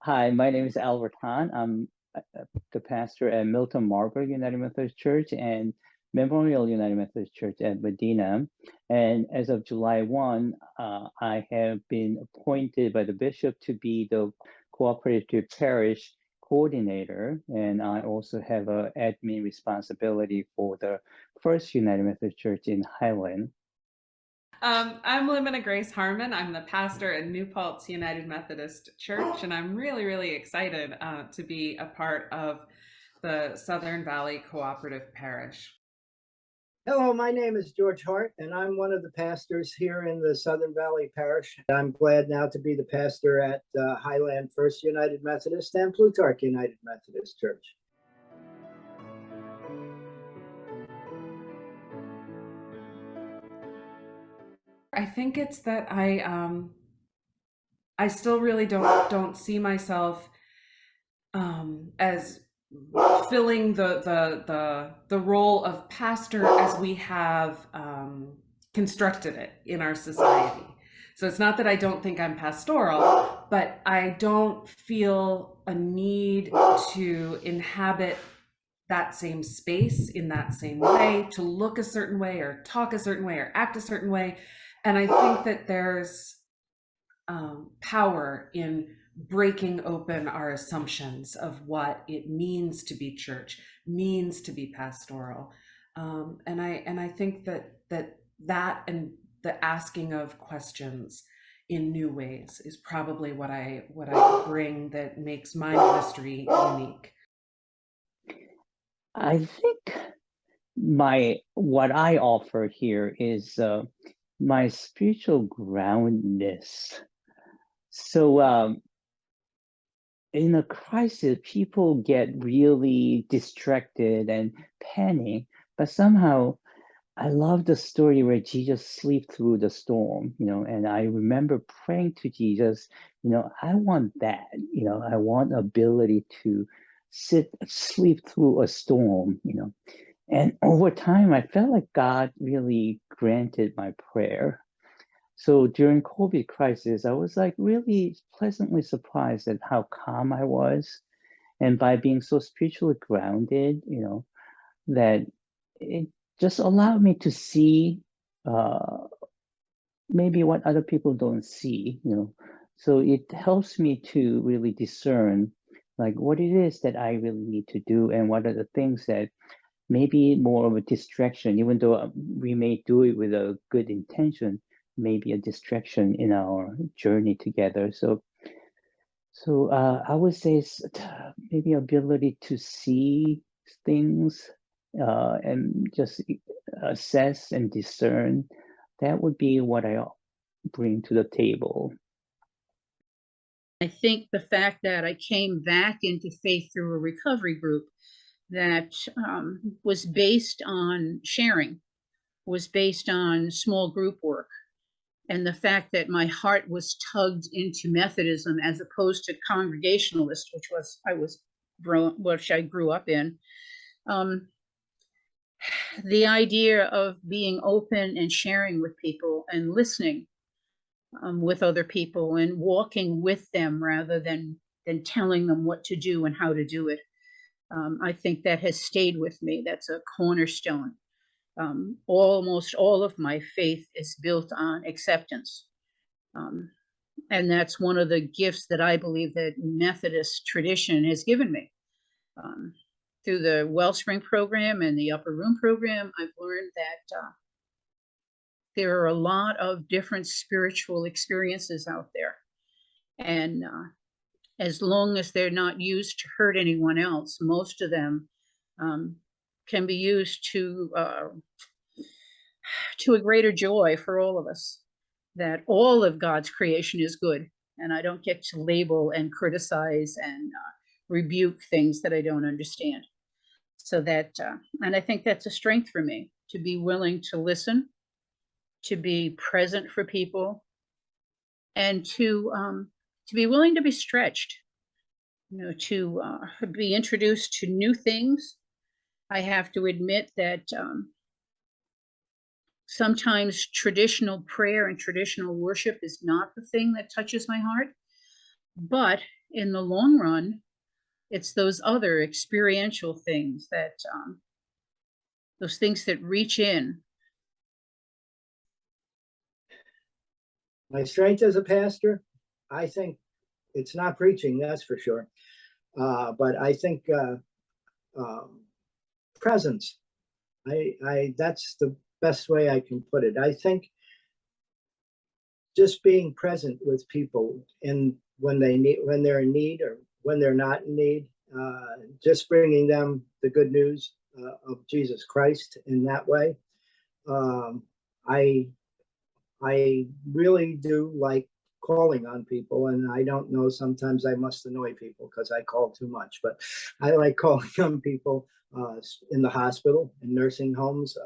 Hi, my name is Albert Han. I'm the pastor at Milton Marlborough United Methodist Church and Memorial United Methodist Church at Medina. And as of July 1, I have been appointed by the bishop to be the cooperative parish coordinator. And I also have an admin responsibility for the First United Methodist Church in Highland. I'm Limina Grace Harmon. I'm the pastor at New Paltz United Methodist Church, and I'm really, really excited to be a part of the Southern Valley Cooperative Parish. Hello, my name is George Hart, and I'm one of the pastors here in the Southern Valley Parish. I'm glad now to be the pastor at Highland First United Methodist and Plutarch United Methodist Church. I think it's that I still really don't see myself as filling the role of pastor as we have constructed it in our society. So it's not that I don't think I'm pastoral, but I don't feel a need to inhabit that same space in that same way, to look a certain way or talk a certain way or act a certain way. And I think that there's power in breaking open our assumptions of what it means to be church, means to be pastoral, and I think that and the asking of questions in new ways is probably what I bring that makes my ministry unique. I think what I offer here is my spiritual groundedness. So in a crisis, people get really distracted and panic, but somehow I love the story where Jesus slept through the storm, and I remember praying to Jesus, I want that, I want ability to sleep through a storm, and over time, I felt like God really granted my prayer. So during COVID crisis, I was like really pleasantly surprised at how calm I was. And by being so spiritually grounded, that it just allowed me to see maybe what other people don't see. So it helps me to really discern like what it is that I really need to do and what are the things that maybe more of a distraction, even though we may do it with a good intention, maybe a distraction in our journey together. So I would say maybe ability to see things and just assess and discern. That would be what I bring to the table. I think the fact that I came back into faith through a recovery group that was based on sharing, was based on small group work, and the fact that my heart was tugged into Methodism as opposed to Congregationalist, which I grew up in. The idea of being open and sharing with people and listening with other people and walking with them rather than telling them what to do and how to do it. I think that has stayed with me. That's a cornerstone. Almost all of my faith is built on acceptance. And that's one of the gifts that I believe that Methodist tradition has given me. Through the Wellspring program and the Upper Room program, I've learned that there are a lot of different spiritual experiences out there. And as long as they're not used to hurt anyone else, most of them can be used to a greater joy for all of us, that all of God's creation is good. And I don't get to label and criticize and rebuke things that I don't understand. So that, and I think that's a strength for me, to be willing to listen, to be present for people, and to be willing to be stretched, to be introduced to new things. I have to admit that sometimes traditional prayer and traditional worship is not the thing that touches my heart, but in the long run, it's those other experiential things that, those things that reach in. My strength as a pastor, I think it's not preaching, that's for sure. But I think presence. That's the best way I can put it. I think just being present with people in when they're in need or when they're not in need, just bringing them the good news of Jesus Christ in that way. I really do like calling on people, and I don't know, sometimes I must annoy people because I call too much, but I like calling on people in the hospital, in nursing homes,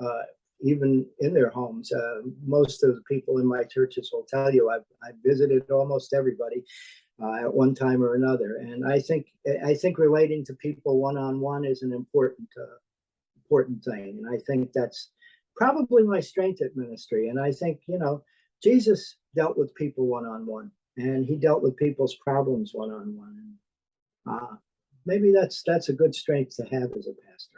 even in their homes. Most of the people in my churches will tell you I've visited almost everybody at one time or another, and I think relating to people one-on-one is an important thing, and I think that's probably my strength at ministry. And I think, Jesus dealt with people one-on-one, and he dealt with people's problems one-on-one. Maybe that's a good strength to have as a pastor.